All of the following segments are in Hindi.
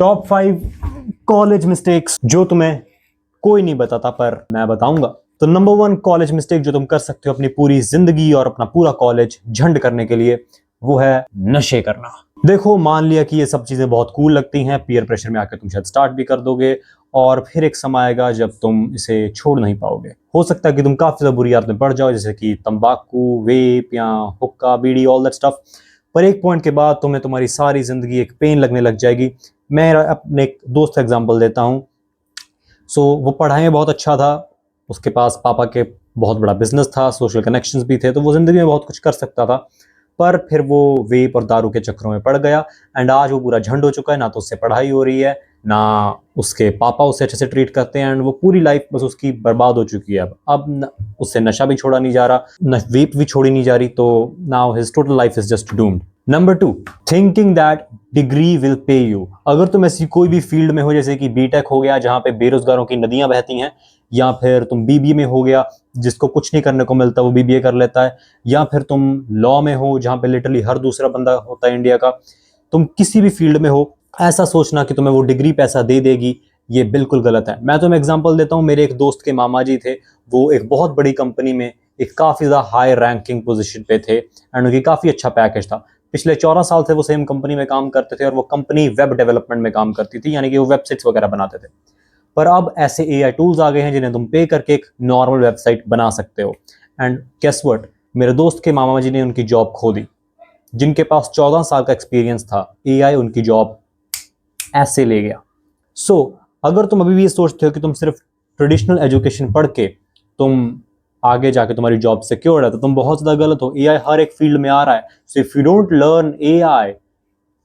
टॉप 5 कॉलेज मिस्टेक्स जो तुम्हें कोई नहीं बताता पर मैं बताऊंगा। तो नंबर 1 कॉलेज मिस्टेक जो तुम कर सकते हो अपनी पूरी जिंदगी और अपना पूरा कॉलेज झंड करने के लिए, वो है नशे करना। देखो, मान लिया कि ये सब चीजें बहुत कूल लगती हैं, पीयर प्रेशर में आकर तुम शायद स्टार्ट भी कर दोगे और फिर एक समय आएगा जब तुम इसे छोड़ नहीं पाओगे। हो सकता है कि तुम काफी ज्यादा बुरी आदत में पड़ जाओ, जैसे कि तंबाकू, वेप या हुक्का, बीड़ी, ऑल दैट स्टफ। पर एक पॉइंट के बाद तुम्हें तुम्हारी सारी जिंदगी एक पेन लगने लग जाएगी। मैं अपने एक दोस्त का एग्जांपल देता हूँ। वो पढ़ाई में बहुत अच्छा था, उसके पास पापा के बहुत बड़ा बिजनेस था, सोशल कनेक्शंस भी थे, तो वो जिंदगी में बहुत कुछ कर सकता था। पर फिर वो वेप और दारू के चक्करों में पड़ गया एंड आज वो पूरा झंड हो चुका है। ना तो उससे पढ़ाई हो रही है, ना उसके पापा उसे अच्छे से ट्रीट करते हैं एंड वो पूरी लाइफ बस उसकी बर्बाद हो चुकी है। अब उससे नशा भी छोड़ा नहीं जा रहा, न वेप भी छोड़ी नहीं जा रही, तो now his total life is just doomed. Number 2, thinking that degree will pay you. अगर तुम ऐसी कोई भी फील्ड में हो, जैसे कि बीटेक हो गया जहां पे बेरोजगारों की नदियां बहती हैं, या फिर तुम बीबीए में हो गया जिसको कुछ नहीं करने को मिलता वो बीबीए कर लेता है, या फिर तुम लॉ में हो जहां पे लिटरली हर दूसरा बंदा होता है इंडिया का। तुम किसी भी फील्ड में हो, ऐसा सोचना कि तुम्हें वो डिग्री पैसा दे देगी, ये बिल्कुल गलत है। मैं तुम्हें एग्जांपल देता हूँ। मेरे एक दोस्त के मामा जी थे, वो एक बहुत बड़ी कंपनी में एक काफी ज्यादा हाई रैंकिंग पोजीशन पे थे एंड उनकी काफी अच्छा पैकेज था। पिछले 14 साल से वो सेम कंपनी में काम करते थे और वो कंपनी वेब डेवलपमेंट में काम करती थी, यानी कि वो वेबसाइट्स वगैरह बनाते थे। पर अब ऐसे एआई टूल्स आ गए हैं जिन्हें तुम पे करके एक नॉर्मल वेबसाइट बना सकते हो। एंड गेस व्हाट, मेरे दोस्त के मामा जी ने उनकी जॉब खो दी। जिनके पास 14 साल का एक्सपीरियंस था, एआई उनकी जॉब ऐसे ले गया। अगर तुम अभी भी ये सोचते हो कि तुम सिर्फ ट्रेडिशनल एजुकेशन पढ़ के तुम आगे जाके तुम्हारी जॉब सिक्योर है, तो तुम बहुत ज्यादा गलत हो। एआई हर एक फील्ड में आ रहा है। So if you don't learn AI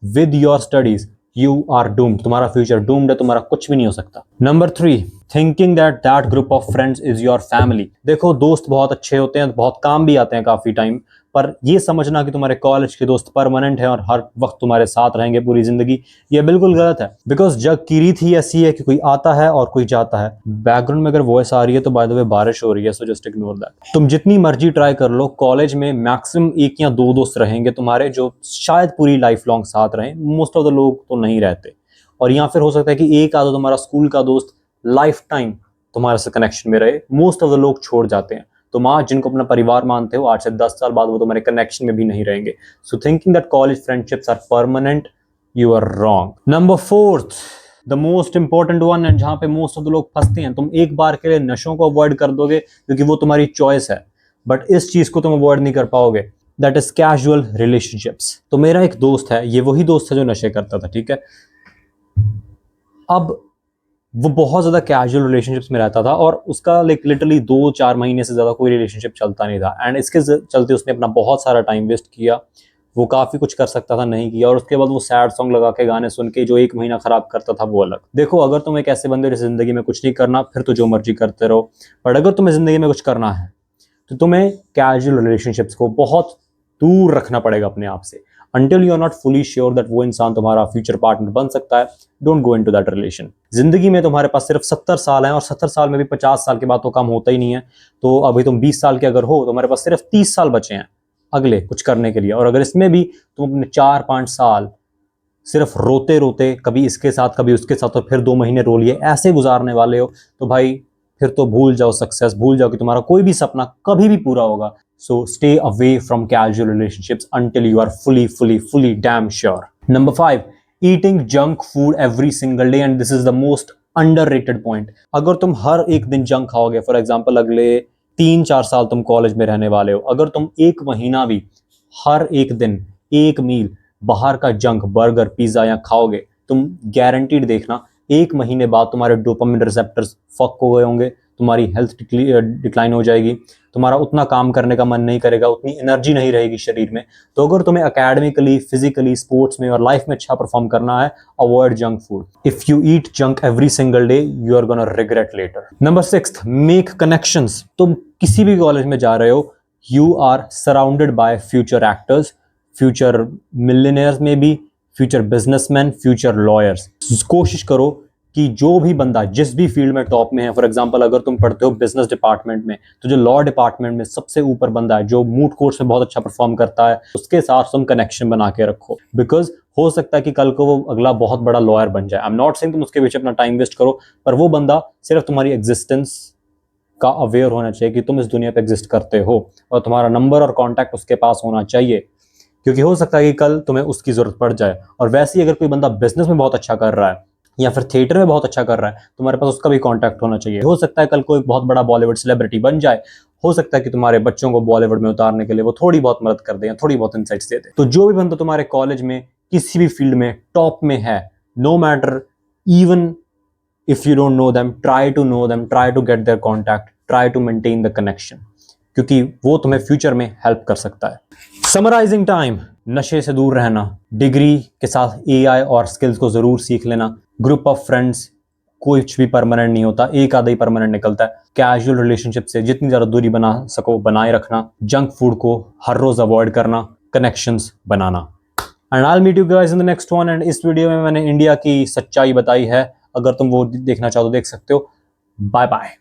with your studies, you are doomed. तुम्हारा फ्यूचर डूम्ड है, तुम्हारा कुछ भी नहीं हो सकता। Number 3, thinking that that group of friends is your family. देखो, दोस्त बहुत अच्छे होते हैं, बहुत काम भी आते हैं काफी टाइम, पर ये समझना कि तुम्हारे कॉलेज के दोस्त परमानेंट हैं और हर वक्त तुम्हारे साथ रहेंगे पूरी जिंदगी, ये बिल्कुल गलत है। बिकॉज जग की रीत ही ऐसी है कि कोई आता है और कोई जाता है। बैकग्राउंड में अगर वॉइस आ रही है तो बाय द वे बारिश हो रही है, सो जस्ट इग्नोर दैट। तुम जितनी मर्जी ट्राई कर लो, कॉलेज में मैक्सिमम 1 या 2 दोस्त रहेंगे तुम्हारे जो शायद पूरी लाइफ लॉन्ग साथ रहें। मोस्ट ऑफ द लोग तो नहीं रहते। और या फिर हो सकता है कि एक आधा तुम्हारा स्कूल का दोस्त लाइफ टाइम तुम्हारे से कनेक्शन में रहे। मोस्ट ऑफ द लोग छोड़ जाते हैं। तुम आज जिनको अपना परिवार मानते हो, आज से 10 साल बाद वो तुम्हारे कनेक्शन में भी नहीं रहेंगे। So thinking that college friendships are permanent, you are wrong. Number 4, the most important one, and जहां पे मोस्ट ऑफ द लोग फंसते हैं। तुम एक बार के लिए नशों को अवॉइड कर दोगे क्योंकि वो तुम्हारी चॉइस है, बट इस चीज को तुम अवॉइड नहीं कर पाओगे, दैट इज कैजुअल रिलेशनशिप्स। तो मेरा एक दोस्त है, ये वही दोस्त है जो नशे करता था, ठीक है। अब वो बहुत ज्यादा कैजुअल रिलेशनशिप्स में रहता था और उसका लिटरली 2-4 महीने से ज्यादा कोई रिलेशनशिप चलता नहीं था एंड इसके चलते उसने अपना बहुत सारा टाइम वेस्ट किया। वो काफी कुछ कर सकता था, नहीं किया, और उसके बाद वो सैड सॉन्ग लगा के गाने सुन के जो 1 महीना खराब करता था वो अलग। देखो, अगर तुम एक ऐसे बंदे हो जिसे जिंदगी में कुछ नहीं करना, फिर तो जो मर्जी करते रहो। बट अगर तुम्हें जिंदगी में कुछ करना है तो तुम्हें कैजुअल रिलेशनशिप्स को बहुत दूर रखना पड़ेगा अपने आप से। Until you are not fully sure that वो इंसान तुम्हारा फ्यूचर पार्टनर बन सकता है, don't go into that relation. जिंदगी में तुम्हारे पास सिर्फ 70 साल हैं और 70 साल में भी 50 साल के बाद तो काम होता ही नहीं है। तो अभी तुम 20 साल के अगर हो तो तुम्हारे पास सिर्फ 30 साल बचे हैं अगले कुछ करने के लिए। और अगर इसमें भी तुम अपने 4-5 साल सिर्फ रोते रोते कभी इसके साथ कभी उसके साथ और फिर 2 महीने रो लिए ऐसे गुजारने वाले हो, तो भाई फिर तो भूल जाओ सक्सेस, भूल जाओ कि तुम्हारा कोई भी सपना कभी भी पूरा होगा। So stay away from casual relationships until you are fully damn sure. Number 5, eating junk food every single day, and this is the most underrated point. अगर तुम हर एक दिन जंक खाओगे, फॉर एग्जाम्पल अगले 3-4 साल तुम कॉलेज में रहने वाले हो, अगर तुम 1 महीना भी हर एक दिन 1 मील बाहर का जंक, बर्गर, पिज्जा या खाओगे, तुम गारंटीड देखना 1 महीने बाद तुम्हारे डोपामिन रिसेप्टर्स फक हो गए होंगे, तुम्हारी हेल्थ डिक्लाइन हो जाएगी, तुम्हारा उतना काम करने का मन नहीं करेगा, उतनी एनर्जी नहीं रहेगी शरीर में। तो अगर तुम्हें एकेडमिकली, फिजिकली, स्पोर्ट्स में और लाइफ में अच्छा परफॉर्म करना है, avoid junk food. If you eat junk every single day, you are gonna regret later. Number 6, make connections. तुम किसी भी कॉलेज में जा रहे हो, you are surrounded by future actors, future millionaires में भी, फ्यूचर बिजनेसमैन, फ्यूचर लॉयर्स। कोशिश करो कि जो भी बंदा जिस भी फील्ड में टॉप में है, फॉर एग्जांपल अगर तुम पढ़ते हो बिजनेस डिपार्टमेंट में, तो जो लॉ डिपार्टमेंट में सबसे ऊपर बंदा है, जो मूट कोर्ट्स में बहुत अच्छा परफॉर्म करता है, उसके साथ तुम कनेक्शन बना के रखो, बिकॉज हो सकता है कि कल को वो अगला बहुत बड़ा लॉयर बन जाए। आई एम नॉट सेइंग तुम उसके पीछे अपना टाइम वेस्ट करो, पर वो बंदा सिर्फ तुम्हारी एग्जिस्टेंस का अवेयर होना चाहिए कि तुम इस दुनिया पे एग्जिस्ट करते हो, और तुम्हारा नंबर और कॉन्टैक्ट उसके पास होना चाहिए, क्योंकि हो सकता है कि कल तुम्हें उसकी जरूरत पड़ जाए। और वैसे ही अगर कोई बंदा बिजनेस में बहुत अच्छा कर रहा है या फिर थिएटर में बहुत अच्छा कर रहा है, तुम्हारे पास उसका भी कॉन्टैक्ट होना चाहिए। हो सकता है कल कोई बहुत बड़ा बॉलीवुड सेलिब्रिटी बन जाए, हो सकता है कि तुम्हारे बच्चों को बॉलीवुड में उतारने के लिए वो थोड़ी बहुत मदद कर दे या थोड़ी बहुत इनसाइट्स दे दे। तो जो भी बंदा तुम्हारे कॉलेज में किसी भी फील्ड में टॉप में है, no matter, even if you don't know them, try to know them, try to get their contact, try to maintain the connection, क्योंकि वो तुम्हें फ्यूचर में हेल्प कर सकता है। समराइजिंग टाइम, नशे से दूर रहना, डिग्री के साथ एआई और स्किल्स को जरूर सीख लेना, ग्रुप ऑफ फ्रेंड्स कुछ भी परमानेंट नहीं होता, एक आधा ही परमानेंट निकलता है, कैजुअल रिलेशनशिप से जितनी ज्यादा दूरी बना सको बनाए रखना, जंक फूड को हर रोज अवॉइड करना, कनेक्शंस बनाना। And I meet you guys in the next one. And इस वीडियो में मैंने इंडिया की सच्चाई बताई है, अगर तुम वो देखना चाहो तो देख सकते हो। Bye bye.